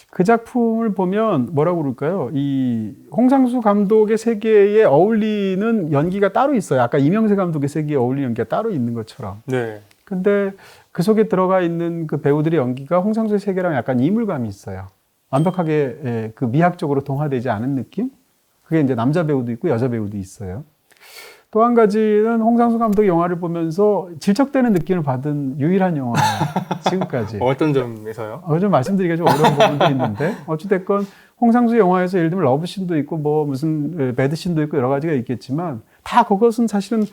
S2: 그 작품을 보면 뭐라고 그럴까요? 이 홍상수 감독의 세계에 어울리는 연기가 따로 있어요. 아까 이명세 감독의 세계에 어울리는 연기가 따로 있는 것처럼.
S1: 네.
S2: 근데 그 속에 들어가 있는 그 배우들의 연기가 홍상수의 세계랑 약간 이물감이 있어요. 완벽하게 그 미학적으로 동화되지 않은 느낌? 그게 이제 남자 배우도 있고 여자 배우도 있어요. 또 한 가지는 홍상수 감독의 영화를 보면서 질척대는 느낌을 받은 유일한 영화예요. 지금까지.
S1: 어떤 점에서요?
S2: 좀 말씀드리기가 좀 어려운 부분도 있는데 어찌됐건 홍상수 영화에서 예를 들면 러브씬도 있고 뭐 무슨 배드씬도 있고 여러 가지가 있겠지만 다 그것은 사실은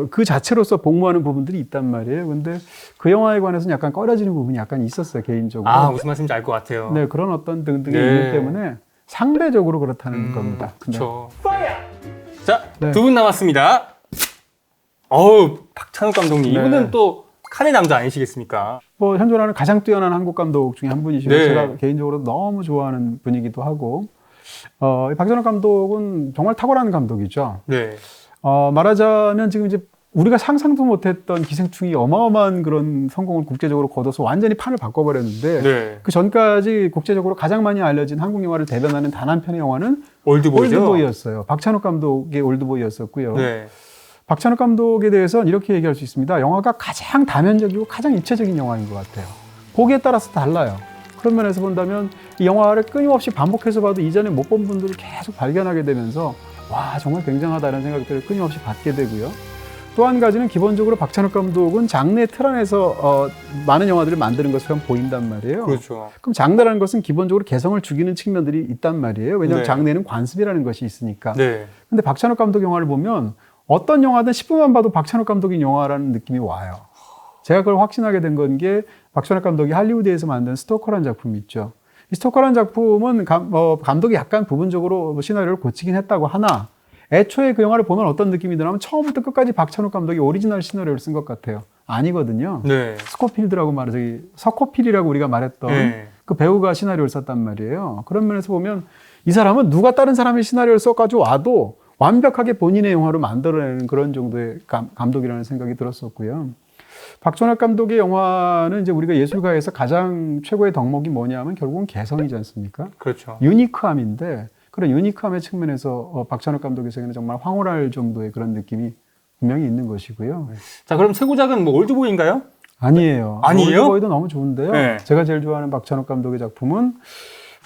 S2: 그 자체로서 복무하는 부분들이 있단 말이에요. 근데 그 영화에 관해서는 약간 꺼려지는 부분이 약간 있었어요, 개인적으로.
S1: 무슨 말씀인지 알 것 같아요.
S2: 네, 그런 어떤 등등의
S1: 네.
S2: 이유 때문에 상대적으로 그렇다는 겁니다.
S1: 그렇죠. 자,
S2: 네.
S1: 두 분 남았습니다. 박찬욱 감독님.
S2: 네.
S1: 이분은 또 칸의 남자 아니시겠습니까?
S2: 뭐 현존하는 가장 뛰어난 한국 감독 중에 한 분이시고
S1: 네.
S2: 제가 개인적으로 너무 좋아하는 분이기도 하고 박찬욱 감독은 정말 탁월한 감독이죠.
S1: 네.
S2: 말하자면 지금 이제 우리가 상상도 못했던 기생충이 어마어마한 그런 성공을 국제적으로 거둬서 완전히 판을 바꿔버렸는데
S1: 네.
S2: 그 전까지 국제적으로 가장 많이 알려진 한국 영화를 대변하는 단 한 편의 영화는
S1: 올드보이죠.
S2: 올드보이였어요. 박찬욱 감독의 올드보이였었고요.
S1: 네.
S2: 박찬욱 감독에 대해서는 이렇게 얘기할 수 있습니다. 영화가 가장 다면적이고 가장 입체적인 영화인 것 같아요. 보기에 따라서 달라요. 그런 면에서 본다면 이 영화를 끊임없이 반복해서 봐도 이전에 못 본 분들을 계속 발견하게 되면서 와 정말 굉장하다는 생각들을 끊임없이 받게 되고요. 또 한 가지는 기본적으로 박찬욱 감독은 장르의 틀 안에서 많은 영화들을 만드는 것처럼 보인단 말이에요.
S1: 그렇죠.
S2: 그럼 장르라는 것은 기본적으로 개성을 죽이는 측면들이 있단 말이에요. 왜냐하면
S1: 네.
S2: 장르에는 관습이라는 것이 있으니까.
S1: 네.
S2: 근데 박찬욱 감독 영화를 보면 어떤 영화든 10분만 봐도 박찬욱 감독의 영화라는 느낌이 와요. 제가 그걸 확신하게 된 건 게 박찬욱 감독이 할리우드에서 만든 스토커라는 작품이 있죠. 이 스토커라는 작품은 감독이 약간 부분적으로 시나리오를 고치긴 했다고 하나 애초에 그 영화를 보면 어떤 느낌이 드냐면 처음부터 끝까지 박찬욱 감독이 오리지널 시나리오를 쓴 것 같아요. 아니거든요.
S1: 네.
S2: 스코필드라고 말해서 서코필이라고 우리가 말했던
S1: 네.
S2: 그 배우가 시나리오를 썼단 말이에요. 그런 면에서 보면 이 사람은 누가 다른 사람의 시나리오를 써가지고 와도 완벽하게 본인의 영화로 만들어내는 그런 정도의 감독이라는 생각이 들었었고요. 박찬욱 감독의 영화는 이제 우리가 예술가에서 가장 최고의 덕목이 뭐냐면 결국은 개성이지 않습니까?
S1: 그렇죠.
S2: 유니크함인데 그런 유니크함의 측면에서 박찬욱 감독의 세계는 정말 황홀할 정도의 그런 느낌이 분명히 있는 것이고요.
S1: 자, 그럼 최고작은 뭐 올드보이인가요?
S2: 아니에요.
S1: 아니에요?
S2: 올드보이도 너무 좋은데요.
S1: 네.
S2: 제가 제일 좋아하는 박찬욱 감독의 작품은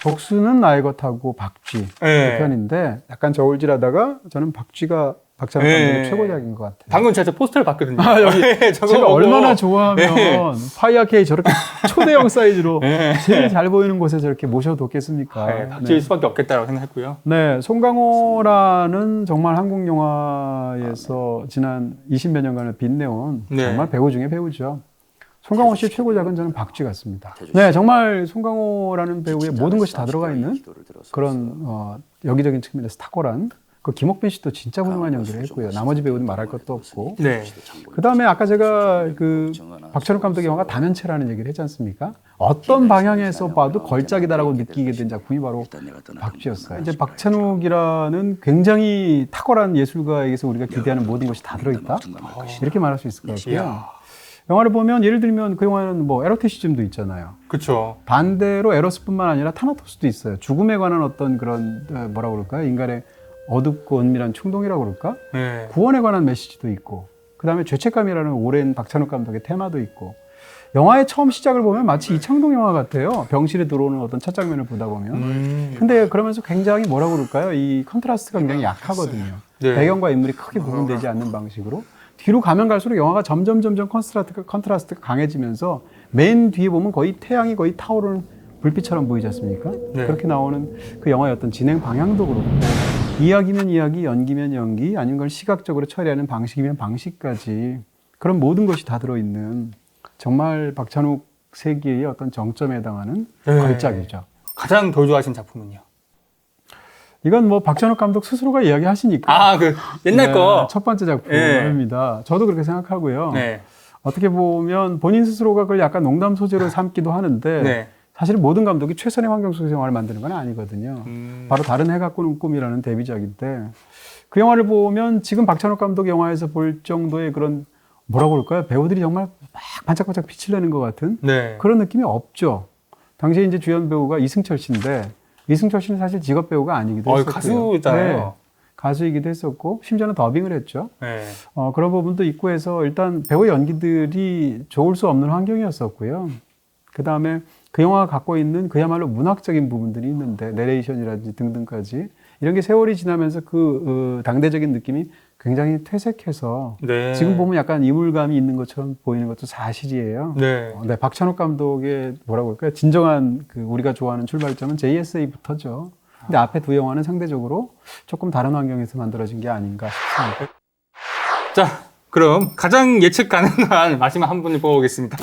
S2: 복수는 나의 것하고 박쥐
S1: 네.
S2: 그 편인데 약간 저울질하다가 저는 박쥐가 박찬욱
S1: 네.
S2: 감독의 최고작인 것 같아요.
S1: 방금 제가 포스터를 봤거든요.
S2: 여기
S1: 저거
S2: 제가
S1: 보고.
S2: 얼마나 좋아하면
S1: 네.
S2: 파이어 K 저렇게 초대형 사이즈로
S1: 네.
S2: 제일 잘 보이는 곳에 저렇게 모셔뒀겠습니까?
S1: 네, 박지일 수밖에 없겠다라고 생각했고요.
S2: 네, 송강호라는 정말 한국 영화에서 지난 20몇 년간을 빛내온
S1: 네.
S2: 정말 배우 중에 배우죠. 송강호 씨의 최고작은 저는 박쥐 같습니다. 네, 정말 송강호라는 배우의 모든 것이 다 들어가 있는 그런 여기적인 측면에서 탁월한 그 김옥빈 씨도 진짜 훌륭한 연기를 했고요. 나머지 배우는 말할 것도 없고.
S1: 네.
S2: 그다음에 아까 제가 그 박찬욱 감독의 영화가 다면체라는 얘기를 했지 않습니까? 어떤 방향에서 봐도 걸작이다라고 느끼게 된 작품이 바로 박쥐였어요. 이제 박찬욱이라는 굉장히 탁월한 예술가에게서 우리가 기대하는 모든 것이 다 들어있다. 이렇게 말할 수 있을 것 같고요. 영화를 보면 예를 들면 그 영화는 뭐 에로티시즘도 있잖아요.
S1: 그렇죠.
S2: 반대로 에로스뿐만 아니라 타나토스도 있어요. 죽음에 관한 어떤 그런 뭐라고 그럴까요? 인간의 어둡고 은밀한 충동이라고 그럴까?
S1: 네.
S2: 구원에 관한 메시지도 있고 그 다음에 죄책감이라는 오랜 박찬욱 감독의 테마도 있고 영화의 처음 시작을 보면 마치 이창동 영화 같아요. 병실에 들어오는 어떤 첫 장면을 보다 보면 근데 그러면서 굉장히 뭐라고 그럴까요? 이 컨트라스트가 굉장히 약하거든요.
S1: 네.
S2: 배경과 인물이 크게 구분되지 않는 방식으로 뒤로 가면 갈수록 영화가 점점 컨트라스트가 강해지면서 맨 뒤에 보면 거의 태양이 거의 타오르는 불빛처럼 보이지 않습니까?
S1: 네.
S2: 그렇게 나오는 그 영화의 어떤 진행 방향도 그렇고 이야기면 이야기, 연기면 연기, 아니면 걸 시각적으로 처리하는 방식이면 방식까지 그런 모든 것이 다 들어있는 정말 박찬욱 세계의 어떤 정점에 해당하는
S1: 네.
S2: 걸작이죠.
S1: 가장 더 좋아하신 작품은요?
S2: 이건 뭐 박찬욱 감독 스스로가 이야기하시니까.
S1: 아, 그 옛날
S2: 네,
S1: 거.
S2: 첫 번째 작품입니다. 저도 그렇게 생각하고요.
S1: 네.
S2: 어떻게 보면 본인 스스로가 그걸 약간 농담 소재로 삼기도 하는데
S1: 네.
S2: 사실 모든 감독이 최선의 환경 속에서 영화를 만드는 건 아니거든요. 바로 다른 해가 꾸는 꿈이라는 데뷔작인데 그 영화를 보면 지금 박찬욱 감독 영화에서 볼 정도의 그런 뭐라고 그럴까요? 배우들이 정말 막 반짝반짝 빛을 내는 것 같은
S1: 네.
S2: 그런 느낌이 없죠. 당시에 이제 주연 배우가 이승철 씨인데 이승철 씨는 사실 직업 배우가 아니기도 했었고요.
S1: 가수잖아요.
S2: 네, 가수이기도 했었고 심지어는 더빙을 했죠.
S1: 네.
S2: 그런 부분도 있고 해서 일단 배우 연기들이 좋을 수 없는 환경이었었고요. 그 다음에 그 영화가 갖고 있는 그야말로 문학적인 부분들이 있는데 내레이션이라든지 등등까지 이런 게 세월이 지나면서 그 당대적인 느낌이 굉장히 퇴색해서
S1: 네.
S2: 지금 보면 약간 이물감이 있는 것처럼 보이는 것도 사실이에요.
S1: 네.
S2: 네, 박찬욱 감독의 뭐라고 할까요? 진정한 그 우리가 좋아하는 출발점은 JSA부터죠. 근데 앞에 두 영화는 상대적으로 조금 다른 환경에서 만들어진 게 아닌가 싶습니다.
S1: 자, 그럼 가장 예측 가능한 마지막 한 분을 뽑아보겠습니다.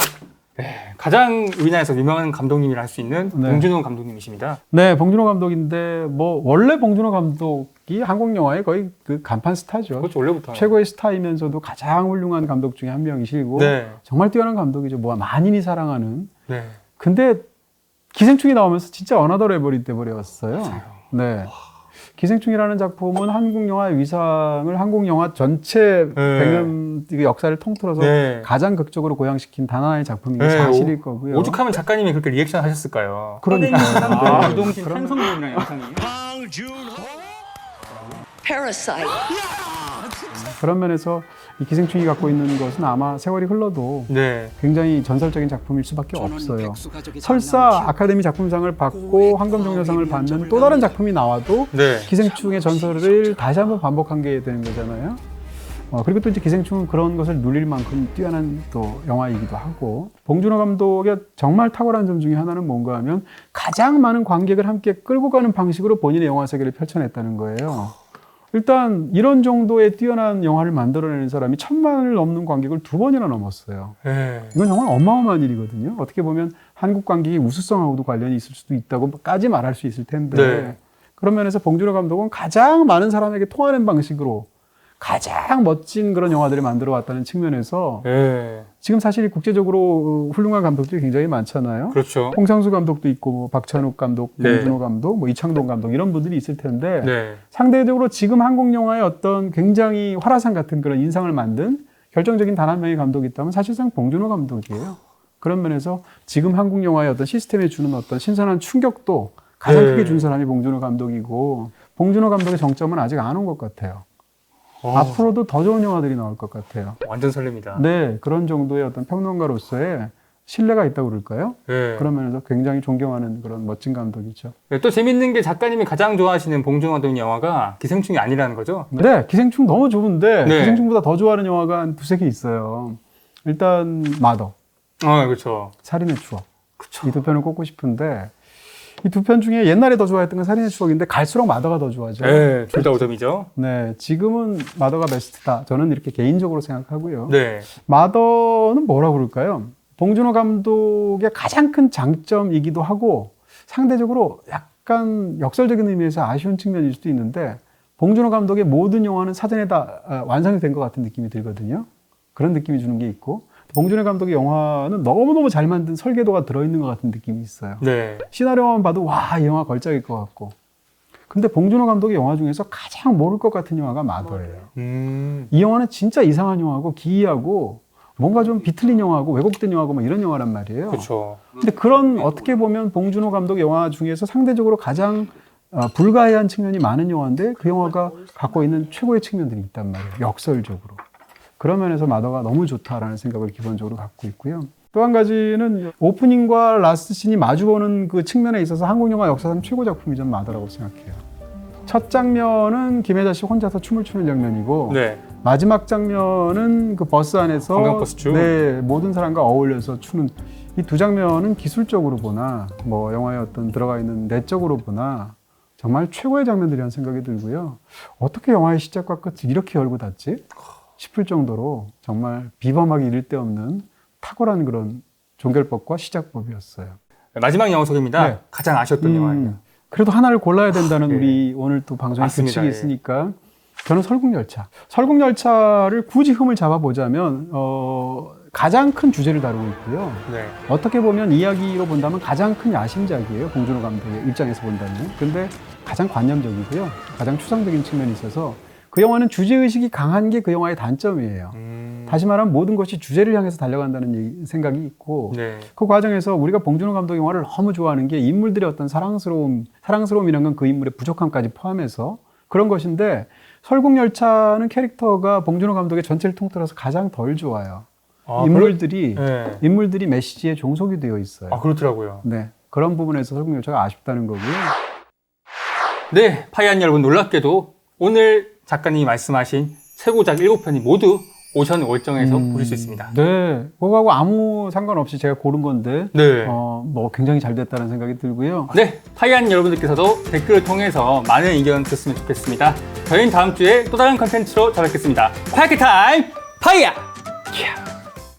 S1: 네, 가장 우리나라에서 유명한 감독님이라 할 수 있는
S2: 네.
S1: 봉준호 감독님이십니다.
S2: 네, 봉준호 감독인데 뭐 원래 봉준호 감독이 한국 영화의 거의 그 간판 스타죠.
S1: 그렇죠, 원래부터.
S2: 최고의 스타이면서도 가장 훌륭한 감독 중에 한 명이시고
S1: 네.
S2: 정말 뛰어난 감독이죠. 뭐 만인이 사랑하는.
S1: 네.
S2: 근데 기생충이 나오면서 진짜 어나더 레벨이 돼버렸어요. 네. 기생충이라는 작품은 한국 영화의 위상을 한국 영화 전체
S1: 네.
S2: 배경 역사를 통틀어서
S1: 네.
S2: 가장 극적으로 고양시킨 단 하나의 작품인 게
S1: 네,
S2: 사실일 거고요.
S1: 오죽하면 작가님이 그렇게 리액션 하셨을까요?
S2: 그러니까요.
S1: 아, 유동신 찬성문이랑 영상이.
S3: Parasite.
S2: 그런 면에서 이 기생충이 갖고 있는 것은 아마 세월이 흘러도
S1: 네.
S2: 굉장히 전설적인 작품일 수밖에 없어요. 설사 아카데미 작품상을 받고 황금종려상을 받는 또 다른 작품이 나와도
S1: 네.
S2: 기생충의 전설을 다시 한번 반복한 게 되는 거잖아요. 그리고 또 이제 기생충은 그런 것을 누릴 만큼 뛰어난 또 영화이기도 하고, 봉준호 감독의 정말 탁월한 점 중에 하나는 뭔가 하면 가장 많은 관객을 함께 끌고 가는 방식으로 본인의 영화 세계를 펼쳐냈다는 거예요. 일단 이런 정도의 뛰어난 영화를 만들어내는 사람이 1000만을 넘는 관객을 2번이나 넘었어요.
S1: 네.
S2: 이건 정말 어마어마한 일이거든요. 어떻게 보면 한국 관객의 우수성하고도 관련이 있을 수도 있다고까지 말할 수 있을 텐데,
S1: 네.
S2: 그런 면에서 봉준호 감독은 가장 많은 사람에게 통하는 방식으로 가장 멋진 그런 영화들을 만들어 왔다는 측면에서
S1: 네.
S2: 지금 사실 국제적으로 훌륭한 감독들이 굉장히 많잖아요.
S1: 그렇죠.
S2: 홍상수 감독도 있고, 뭐 박찬욱 감독,
S1: 네.
S2: 봉준호 감독, 뭐 이창동 감독 이런 분들이 있을 텐데,
S1: 네.
S2: 상대적으로 지금 한국 영화의 어떤 굉장히 화라산 같은 그런 인상을 만든 결정적인 단 한 명의 감독이 있다면 사실상 봉준호 감독이에요. 그런 면에서 지금 한국 영화의 어떤 시스템에 주는 어떤 신선한 충격도 가장
S1: 네.
S2: 크게 준 사람이 봉준호 감독이고, 봉준호 감독의 정점은 아직 안 온 것 같아요. 앞으로도 더 좋은 영화들이 나올 것 같아요.
S1: 완전 설렙니다.
S2: 네, 그런 정도의 어떤 평론가로서의 신뢰가 있다고 그럴까요?
S1: 네.
S2: 그런 면에서 굉장히 존경하는 그런 멋진 감독이죠.
S1: 네, 또 재밌는 게 작가님이 가장 좋아하시는 봉준호 감독 영화가 기생충이 아니라는 거죠?
S2: 네, 기생충 너무 좋은데
S1: 네.
S2: 기생충보다 더 좋아하는 영화가 한 2-3개 있어요. 일단 마더,
S1: 그렇죠.
S2: 살인의 추억.
S1: 그쵸.
S2: 이 2편을 꼽고 싶은데, 이 2편 중에 옛날에 더 좋아했던 건 살인의 추억인데 갈수록 마더가 더 좋아져.
S1: 네, 둘 다 5점이죠.
S2: 네, 지금은 마더가 베스트다. 저는 이렇게 개인적으로 생각하고요.
S1: 네.
S2: 마더는 뭐라고 그럴까요? 봉준호 감독의 가장 큰 장점이기도 하고 상대적으로 약간 역설적인 의미에서 아쉬운 측면일 수도 있는데, 봉준호 감독의 모든 영화는 사전에 다 완성이 된 것 같은 느낌이 들거든요. 그런 느낌이 주는 게 있고, 봉준호 감독의 영화는 너무너무 잘 만든 설계도가 들어있는 것 같은 느낌이 있어요.
S1: 네.
S2: 시나리오만 봐도 와, 이 영화 걸작일 것 같고. 근데 봉준호 감독의 영화 중에서 가장 모를 것 같은 영화가 마더예요. 이 영화는 진짜 이상한 영화고 기이하고 뭔가 좀 비틀린 영화고 왜곡된 영화고 뭐 이런 영화란 말이에요.
S1: 그렇죠.
S2: 근데 그런 어떻게 보면 봉준호 감독 영화 중에서 상대적으로 가장 불가해한 측면이 많은 영화인데, 그 영화가 갖고 있는 최고의 측면들이 있단 말이에요. 역설적으로. 그런 면에서 마더가 너무 좋다라는 생각을 기본적으로 갖고 있고요. 또 한 가지는 오프닝과 라스트 씬이 마주보는 그 측면에 있어서 한국 영화 역사상 최고 작품이 전 마더라고 생각해요. 첫 장면은 김혜자 씨 혼자서 춤을 추는 장면이고,
S1: 네.
S2: 마지막 장면은 그 버스 안에서
S1: 관광버스 춤.
S2: 네, 모든 사람과 어울려서 추는 이 2장면은 기술적으로 보나 뭐 영화의 어떤 들어가 있는 내적으로 보나 정말 최고의 장면들이라는 생각이 들고요. 어떻게 영화의 시작과 끝을 이렇게 열고 닫지? 싶을 정도로 정말 비범하기 이를 데 없는 탁월한 그런 종결법과 시작법이었어요.
S1: 마지막 영화 소개입니다.
S2: 네.
S1: 가장 아쉬웠던 영화예요.
S2: 그래도 하나를 골라야 된다는
S1: 네.
S2: 우리 오늘 또 방송의
S1: 맞습니다.
S2: 규칙이
S1: 예.
S2: 있으니까 저는 설국열차. 설국열차를 굳이 흠을 잡아보자면 가장 큰 주제를 다루고 있고요.
S1: 네.
S2: 어떻게 보면 이야기로 본다면 가장 큰 야심작이에요. 봉준호 감독의 입장에서 본다면. 근데 가장 관념적이고요. 가장 추상적인 측면이 있어서 그 영화는 주제의식이 강한 게 그 영화의 단점이에요. 다시 말하면 모든 것이 주제를 향해서 달려간다는 생각이 있고,
S1: 네.
S2: 그 과정에서 우리가 봉준호 감독 영화를 너무 좋아하는 게 인물들의 어떤 사랑스러움이라는 건 그 인물의 부족함까지 포함해서 그런 것인데, 설국열차는 캐릭터가 봉준호 감독의 전체를 통틀어서 가장 덜 좋아요. 인물들이
S1: 네.
S2: 메시지에 종속이 되어 있어요.
S1: 그렇더라고요.
S2: 네, 그런 부분에서 설국열차가 아쉽다는 거고요.
S1: 네, 파이안 여러분, 놀랍게도 오늘 작가님이 말씀하신 최고작 7편이 모두 오션 월정에서 보실 수 있습니다.
S2: 네, 그거하고 아무 상관없이 제가 고른 건데,
S1: 네.
S2: 뭐 굉장히 잘 됐다는 생각이 들고요.
S1: 네, 파이안 여러분들께서도 댓글을 통해서 많은 의견 주셨으면 좋겠습니다. 저희는 다음 주에 또 다른 컨텐츠로 찾아뵙겠습니다. 파이어 타임, 파이어!